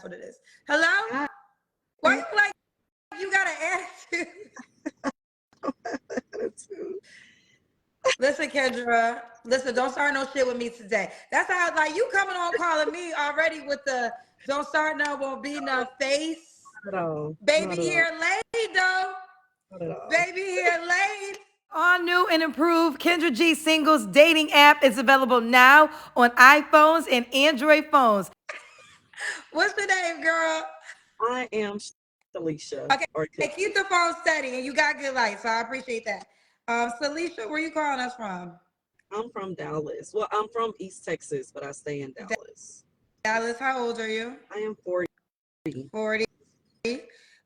what it is. Hello? Hi. Why you like you got an attitude? Listen, Kendra. Listen, don't start no shit with me today. That's how like you coming on calling me already with the don't start no won't be no face. Not at all. Baby Not at all. here late though. Not at all. Baby here late. All new and improved Kendra G Singles dating app is available now on iPhones and Android phones. What's your name, girl? I am Salisha. Okay, keep the phone steady, and you got good light, so I appreciate that. Salisha, where you calling us from? I'm from Dallas. Well, I'm from East Texas, but I stay in Dallas. Dallas, how old are you? I am 40. 40.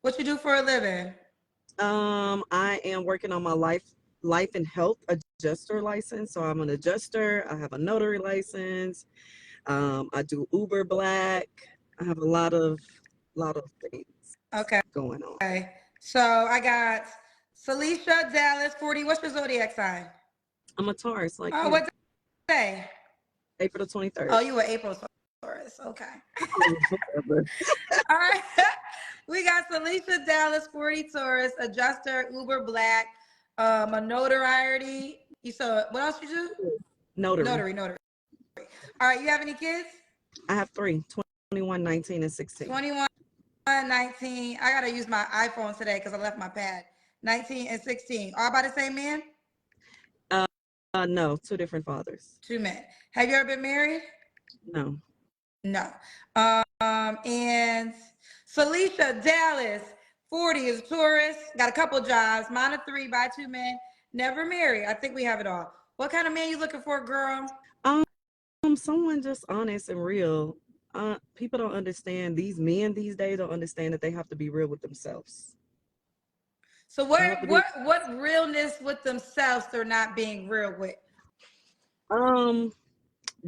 What you do for a living? I am working on my life and health adjuster license. So I'm an adjuster. I have a notary license. I do Uber Black. I have a lot of things going on. Okay. So I got Salisha, Dallas, 40. What's your zodiac sign? I'm a Taurus. Like Oh, what day? April the 23rd. Oh, you were April Taurus. Okay. All right. We got Salisha, Dallas, 40 Taurus, adjuster, Uber Black, a notoriety. You saw what else you do? Notary. All right. You have any kids? I have 3, 21, 19, and 16. 21, 19. I gotta use my iPhone today because I left my pad. 19 and 16. All by the same man? No, 2 different fathers. 2 men. Have you ever been married? No. No. And Salisha, Dallas, 40 is a tourist. Got a couple jobs. Mine are 3 by 2 men. Never married. I think we have it all. What kind of man you looking for, girl? Someone just honest and real. People don't understand, these men these days don't understand that they have to be real with themselves. So what realness with themselves they're not being real with?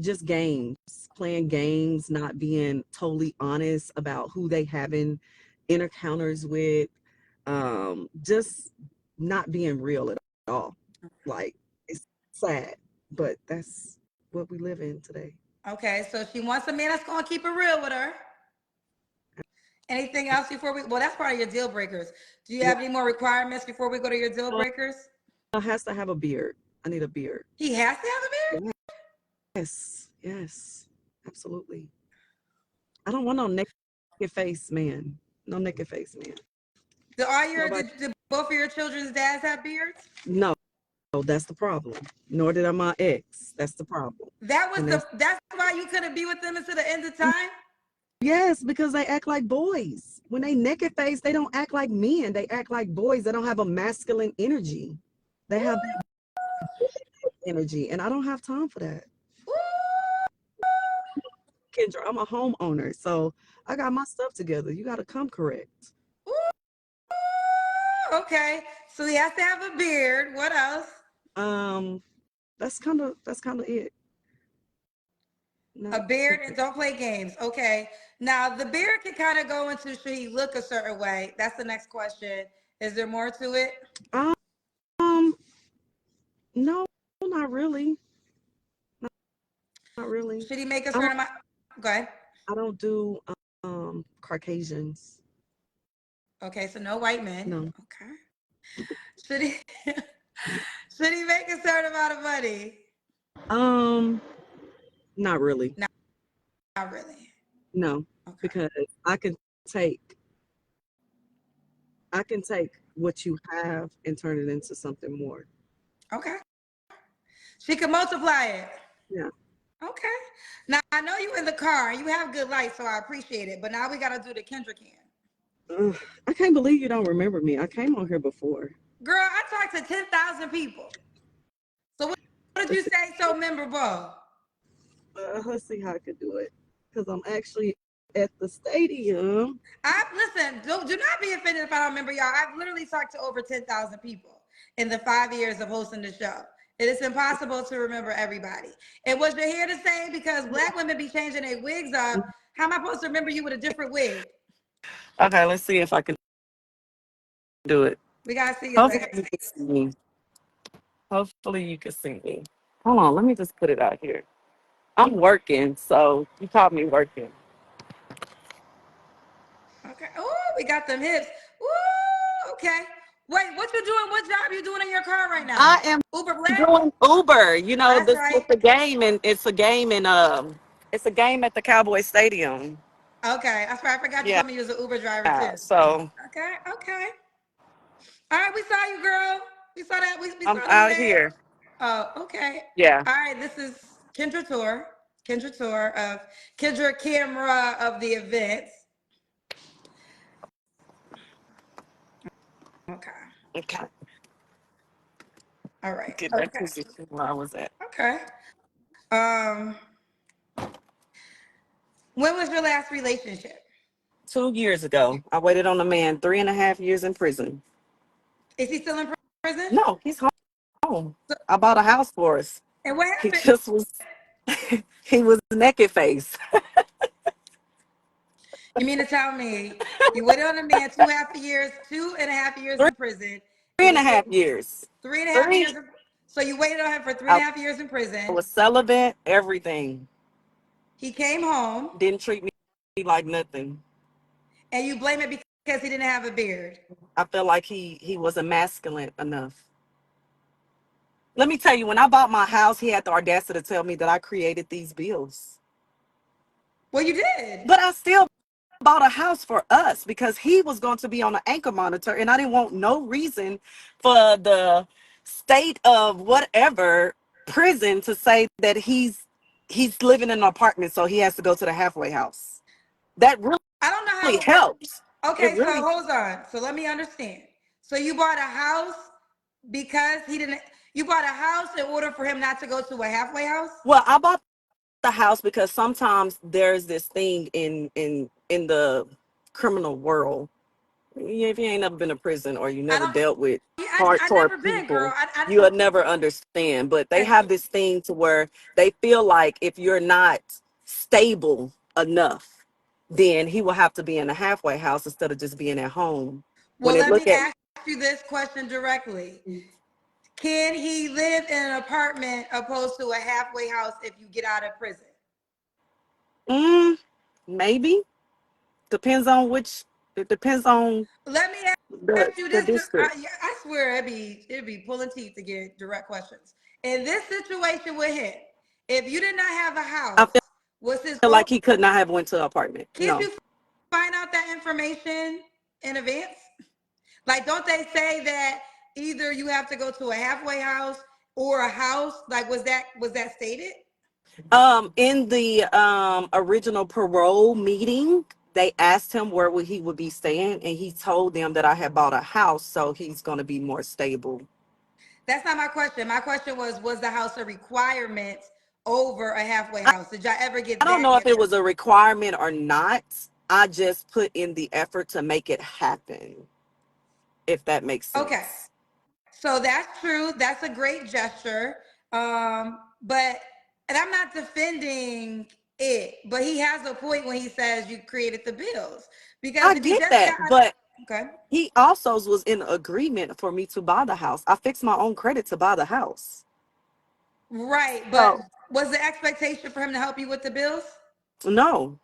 Just games, playing games, not being totally honest about who they having encounters with, just not being real at all. Like, it's sad, but that's what we live in today. Okay, so she wants a man that's gonna keep it real with her. Anything else before well, that's part of your deal breakers. Do you have any more requirements before we go to your deal breakers? Has to have a beard. I need a beard. He has to have a beard? Yes, absolutely. I don't want no naked face man. No naked face man. Did both of your children's dads have beards? No, that's the problem. Nor did my ex. That's the problem. That's why you couldn't be with them until the end of time? Yes, because they act like boys. When they naked face, they don't act like men. They act like boys. They don't have a masculine energy. They have energy, and I don't have time for that. Kendra, I'm a homeowner, so I got my stuff together. You got to come correct. Okay, so he has to have a beard. What else? That's kind of it. A beard and don't play games. Okay. Now the beard can kind of go into should he look a certain way? That's the next question. Is there more to it? No, not really. Not really. Should he make a certain amount? Go ahead. I don't do Caucasians. Okay, so no white men. No. Okay. Should he make a certain amount of money? Not really. Not really. No, okay. Because I can take what you have and turn it into something more. Okay. She can multiply it. Yeah. Okay. Now I know you in the car. You have good light, so I appreciate it. But now we gotta do the Kendra can. I can't believe you don't remember me. I came on here before. Girl, I talked to 10,000 people. So what did you say so memorable? Let's see how I could do it. Because I'm actually at the stadium. Listen, do not be offended if I don't remember y'all. I've literally talked to over 10,000 people in the 5 years of hosting the show. It is impossible to remember everybody. And what you're here to say, because Black women be changing their wigs up, how am I supposed to remember you with a different wig? Okay, let's see if I can do it. We gotta see you later. You can see me. Hopefully you can see me. Hold on, let me just put it out here. I'm working, so you caught me working. Okay. Oh, we got them hips. Ooh, okay. Wait, what you doing? What job you doing in your car right now? I am Uber Black? doing Uber. You know, That's this is right. the game, and it's a game at the Cowboy Stadium. Okay. That's right. I forgot you Yeah. told me you was an Uber driver too. So Okay. Okay. All right. We saw you, girl. We saw that. We I'm saw them out legs. here. Oh, okay. Yeah. All right. This is Kendra Tour. Kendra Tour of Kendra Camera of the events. Okay. Okay. All right. Get back Okay. to where I was at. Okay. Um, when was your last relationship? 2 years ago, I waited on a man 3.5 years in prison. Is he still in prison? No, he's home. So, I bought a house for us. and what He happened? just was, he was naked face. You mean to tell me you waited on a man 2.5 years, 2.5 years Three, in prison? three He and was a half years. three and a half Three. years. So you waited on him for three and I a half years in prison. was celibate, everything. He came home, Didn't treat me like nothing. and you blame it because he didn't have a beard. I felt like he wasn't masculine enough. Let me tell you, when I bought my house, he had the audacity to tell me that I created these bills. Well, you did. But I still bought a house for us because he was going to be on an anchor monitor, and I didn't want no reason for the state of whatever prison to say that he's living in an apartment, so he has to go to the halfway house. That I don't know really how it works. helps. It Okay, so really. hold on. So let me understand. So you bought a house because he didn't. You bought a house in order for him not to go to a halfway house. Well, I bought the house because sometimes there's this thing in the criminal world. If you ain't never been to prison or you I never don't. dealt with I hardcore never been, girl. people, I you would never understand. But they have this thing to where they feel like if you're not stable enough, then he will have to be in a halfway house instead of just being at home. When Well, they let look me at ask you this question directly. Can he live in an apartment opposed to a halfway house if you get out of prison? maybe depends on which. It depends on Let me ask you the this. district. I swear it'd be pulling teeth to get direct questions. In this situation with him, if you did not have a I house, was his feel own? like he could not have went to an apartment. Can't No. you find out that information in advance? Like, don't they say that either you have to go to a halfway house or a house? Like, was that stated? In the original parole meeting, they asked him where he would be staying, and he told them that I had bought a house, so he's going to be more stable. That's not my question. My question was the house a requirement over a halfway I, house? Did y'all ever get I don't that know if it answer? was a requirement or not. I just put in the effort to make it happen, if that makes Okay. sense. So that's true. That's a great gesture. But and I'm not defending it, but he has a point when he says you created the bills. Because I if he get just that, got but okay. he also was in agreement for me to buy the house. I fixed my own credit to buy the house. Right. But So, was the expectation for him to help you with the bills? no,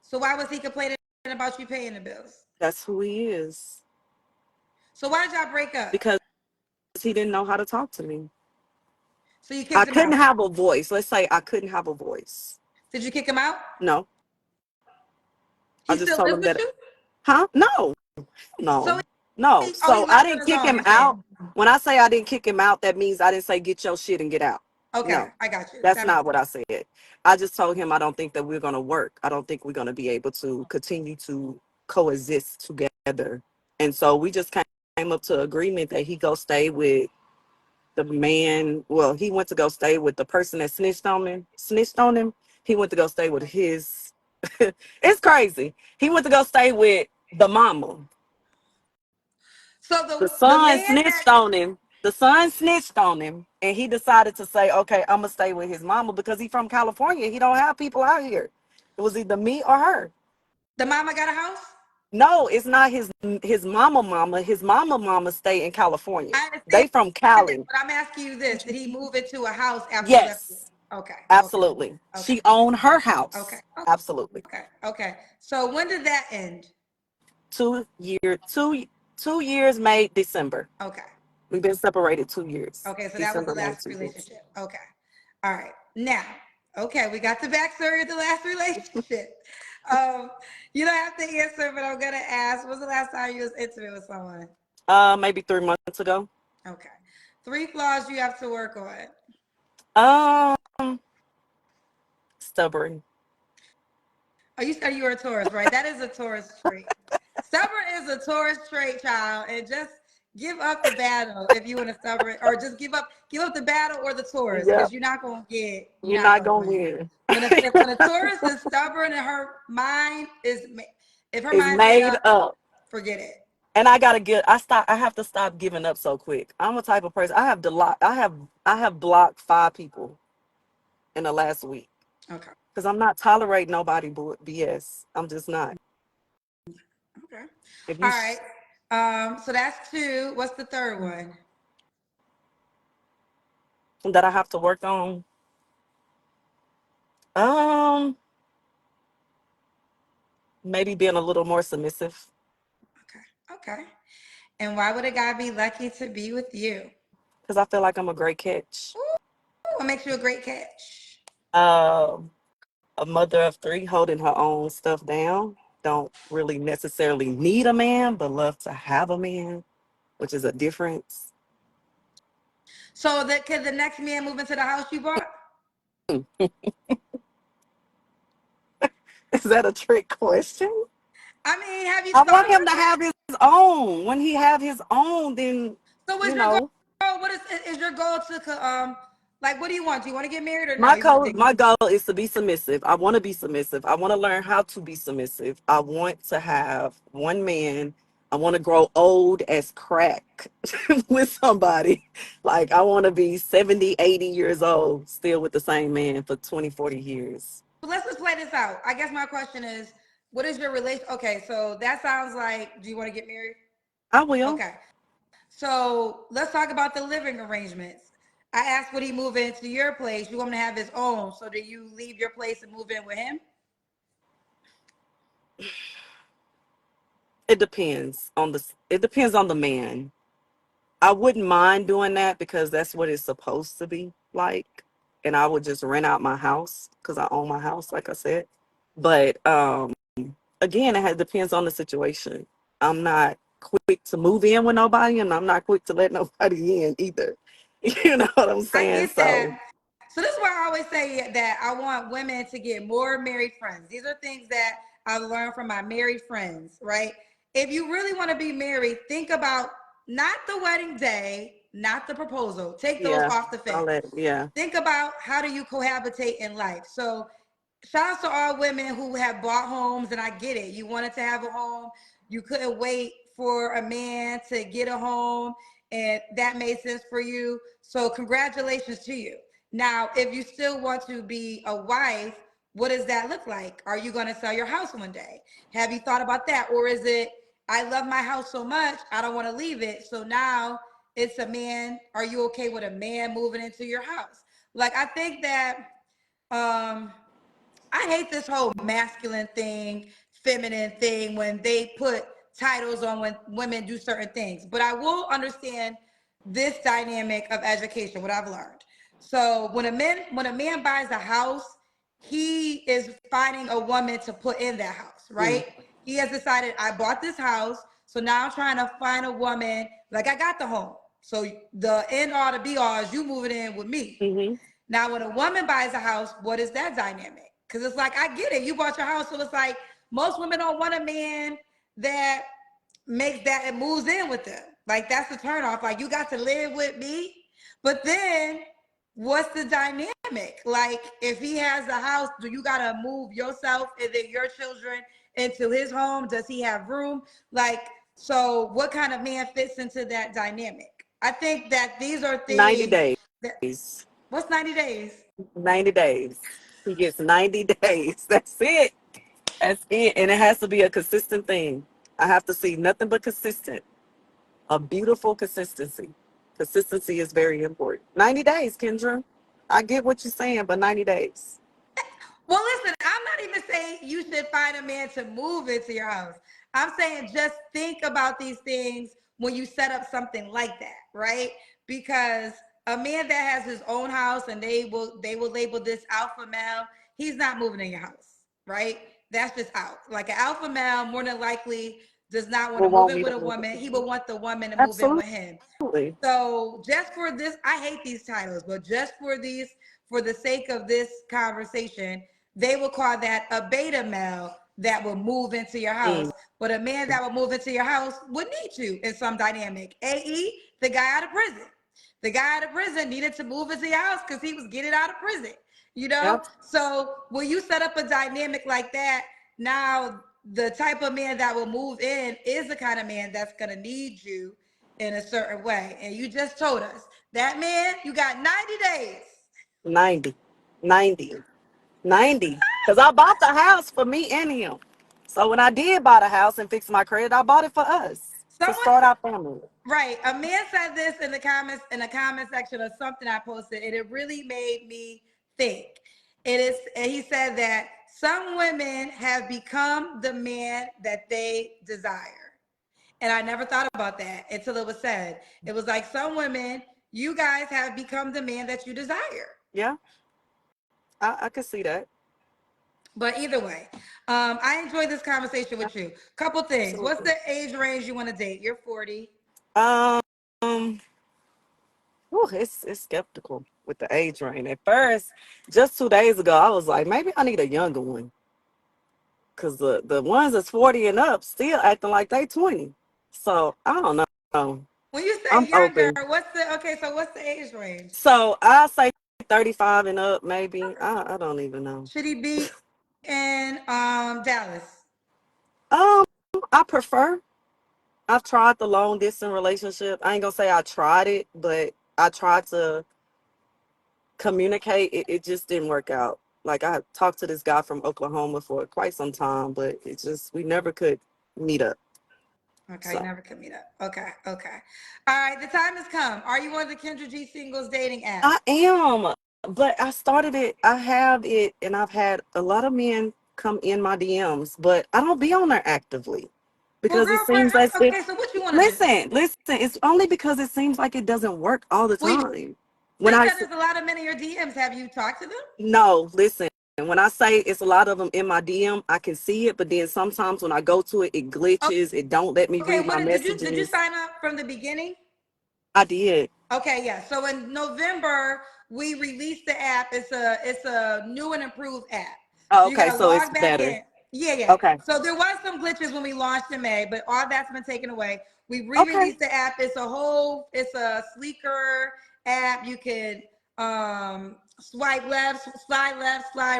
So why was he complaining about you paying the bills? that's who he is. So why did y'all break up? Because he didn't know how to talk to me. So you I kicked him couldn't out. have a voice. Let's say I couldn't have a voice. Did you kick him out? No, I He just still told lives him with that, you? huh? No, So no, no. he So I lives on didn't his kick own, him you're saying. out. When I say I didn't kick him out, that means I didn't say get your shit and get out. Okay, No, I got you. that's That makes not what I said. I just told him I don't think that we're going to work. I don't think we're going to be able to continue to coexist together. And so we just came up to agreement that he go stay with the man. Well, he went to go stay with the person that snitched on him. He went to go stay with his. It's crazy. He went to go stay with the mama. so The the son man snitched on him. The son snitched on him, and he decided to say, "Okay, I'm gonna stay with his mama because he's from California. He don't have people out here. It was either me or her." the mama got a house? No, it's not his mama. His mama stay in California. I understand They from that, Cali. but I'm asking you this. Did he move into a house after you left? Yes, Okay. Okay. Absolutely. Okay. She owned her Okay. house. Okay. Absolutely. Okay. Okay. So when did that end? 2 years, May, December. Okay. We've been separated 2 years. Okay. So that was the December, May, last 2 years. relationship. Okay. All right. Now, okay, we got the backstory of the last relationship. Um, you don't have to answer, but I'm gonna ask. When was the last time you was intimate with someone? Maybe 3 months ago. Okay. 3 flaws you have to work on. Um, Stubborn. Oh, you said you were a Taurus, right? That is a Taurus trait. Stubborn is a Taurus trait, child, and just give up the battle if you want to stubborn, or just give up the battle or the Taurus, Yeah, because you're you're not not gonna gonna win. win. When a Taurus is stubborn and her mind is, if her It's mind's made made up, up. forget it. And I have to stop giving up so quick. I'm a type of person. I have blocked 5 people in the last week Okay. because I'm not tolerating nobody but BS. I'm just not. Okay. If All you right. So that's 2. What's the third one? that I have to work on, um, maybe being a little more submissive Okay. Okay. And why would a guy be lucky to be with you? because I feel like I'm a great catch. What makes you a great catch? Um, a mother of 3 holding her own stuff down. Don't really necessarily need a man, but love to have a man, which is a difference. So that could the next man move into the house you bought? Is that a trick question? I mean, have you I thought want him about to that? have his own. When he have his own, then So what's you your goal? know, What is your goal to like what do you want? Do you want to get married or no? You want to date? my goal is to be submissive. I want to be submissive. I want to learn how to be submissive. I want to have one man. I want to grow old as crack with somebody. Like I want to be 70, 80 years old still with the same man for 20, 40 years. So let's just play this out. I guess my question is, what is your relation? Okay, so that sounds like, do you want to get married? I will. Okay. So let's talk about the living arrangements. I asked, would he move into your place? You want him to have his own. So do you leave your place and move in with him? It depends on the man. I wouldn't mind doing that because that's what it's supposed to be like. And I would just rent out my house because I own my house, like I said. But again, depends on the situation. I'm not quick to move in with nobody, and I'm not quick to let nobody in either. You know what I'm I saying? get So that. So this is why I always say that I want women to get more married friends. These are things that I've learned from my married friends, right? If you really want to be married, think about not the wedding day, not the proposal. Take those yeah, off the I'll fence. let yeah. Think about how do you cohabitate in life. So shout out to all women who have bought homes, and I get it. You wanted to have a home, you couldn't wait for a man to get a home, and that made sense for you. So congratulations to you. Now, if you still want to be a wife, what does that look like? Are you going to sell your house one day? Have you thought about that? Or is it, I love my house so much, I don't want to leave it. So now it's a man. Are you okay with a man moving into your house? Like, I think that um I hate this whole masculine thing, feminine thing when they put titles on when women do certain things. But I will understand this dynamic of education, what I've learned. So when a man buys a house, he is finding a woman to put in that house, Mm. right? He has decided I bought this house, so now I'm trying to find a woman. Like I got the home, so the end all, the be all is you moving in with me. Hmm. Now, when a woman buys a house, what is that dynamic? Because it's like, I get it. You bought your house. So it's like, most women don't want a man that makes that and moves in with them. Like, that's the turnoff. Like, you got to live with me. But then, what's the dynamic? Like, if he has a house, do you got to move yourself and then your children into his home? Does he have room? Like, so what kind of man fits into that dynamic? I think that these are 90 things days. that, what's 90 days? 90 days. He gets 90 days. That's it. That's it. And it has to be a consistent thing. I have to see nothing but consistent. A beautiful consistency. Consistency is very important. 90 days, Kendra. I get what you're saying, but 90 days. Well, listen, I'm not even saying you should find a man to move into your house. I'm saying just think about these things when you set up something like that, right? Because a man that has his own house and they will label this alpha male, he's not moving in your house, right? That's just out. Like an alpha male, more than likely does not want to Will move want in me with to a move woman. He it. will want the woman to move in with him. Absolutely. So just for this, I hate these titles, but just for these, for the sake of this conversation, they will call that a beta male that will move into your house. Mm. But a man that will move into your house would need you in some dynamic. AE, the guy out of prison. The guy out of prison needed to move into your house because he was getting out of prison. You know? Yep. So when you set up a dynamic like that, now the type of man that will move in is the kind of man that's gonna need you in a certain way. And you just told us that man, you got 90 days. 90. 90. 90. Because I bought the house for me and him. So when I did buy the house and fix my credit, I bought it for us to Someone, start our family. right. A man said this in the comment section of something I posted, and it really made me think. It is, and he said that some women have become the man that they desire. And I never thought about that until it was said. It was like some women, you guys have become the man that you desire. Yeah, I can see that. But either way, I enjoyed this conversation with you. Couple things. What's Absolutely. the age range you want to date? You're 40. Um, it's skeptical with the age range. At first, just 2 days ago, I was like, maybe I need a younger one. Because the ones that's 40 and up still acting like they 20. So I don't know. When you say I'm younger, open. what's the okay? So what's the age range? So I say 35 and up, maybe. I don't even know. Should he be in Dallas? Um, I prefer. I've tried the long distance relationship. I ain't gonna say I tried it, but I tried to communicate. It just didn't work out. Like I talked to this guy from Oklahoma for quite some time, but it just we never could meet up. Okay, you So never could meet up. Okay, okay. All right, the time has come. Are you on the Kendra G Singles dating app? I am, but I started it. I have it, and I've had a lot of men come in my DMs, but I don't be on there actively Well, because it girlfriend, seems as if okay, so what you want to do? listen. It's only because it seems like it doesn't work all the We time. When just I said there's a lot of men in your DMs. Have you talked to them? No, listen. When I say it's a lot of them in my DM, I can see it, but then sometimes when I go to it, it glitches. It don't let me Okay, read my what did you messages. sign up from the beginning? I did. Okay, yeah. So in November, we released the app. It's a new and improved app. Oh, So you okay, gotta so it's log back better. in. Yeah, yeah. Okay. So there was some glitches when we launched in May, but all that's been taken away. We Okay. re-released the app. It's a sleeker app. You can swipe left, slide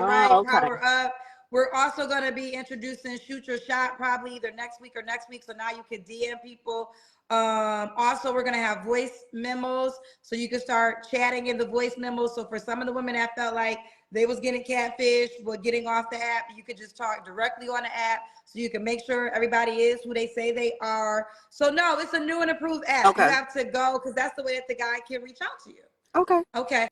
right, Oh, okay. power up. We're also going to be introducing Shoot Your Shot probably either next week or next week. So now you can DM people. Also, we're going to have voice memos. So you can start chatting in the voice memos. So for some of the women that felt like they was getting catfish, but getting off the app, you could just talk directly on the app. So you can make sure everybody is who they say they are. So no, it's a new and improved app. You Okay. have to go because that's the way that the guy can reach out to you. Okay. Okay.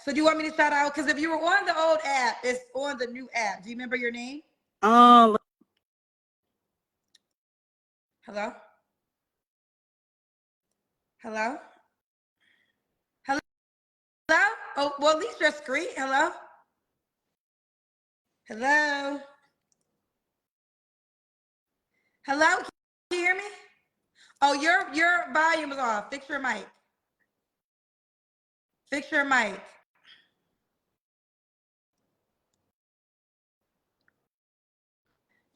So do you want me to shout out? Because if you were on the old app, it's on the new app. Do you remember your name? Um, Hello? Hello? Hello? Oh, well, at least your screen. Hello? Hello? Hello? Can you hear me? Oh, your volume is off. Fix your mic. Fix your mic.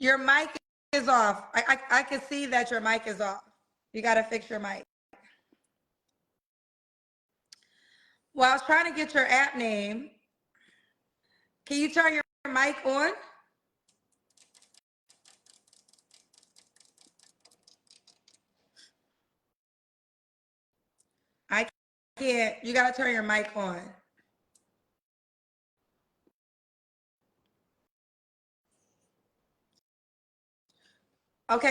Your mic is off. I can see that your mic is off. You got to fix your mic. Well, I was trying to get your app name. Can you turn your mic on? I can't. You got to turn your mic on. Okay,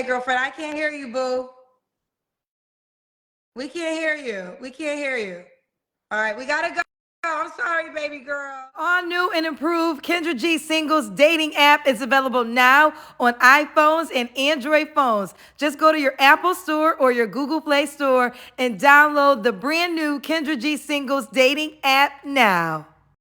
girlfriend, I can't hear you, boo. We can't hear you. We can't hear you. All right, we got to go. I'm sorry, baby girl. Our new and improved Kendra G Singles dating app is available now on iPhones and Android phones. Just go to your Apple Store or your Google Play Store and download the brand new Kendra G Singles dating app now.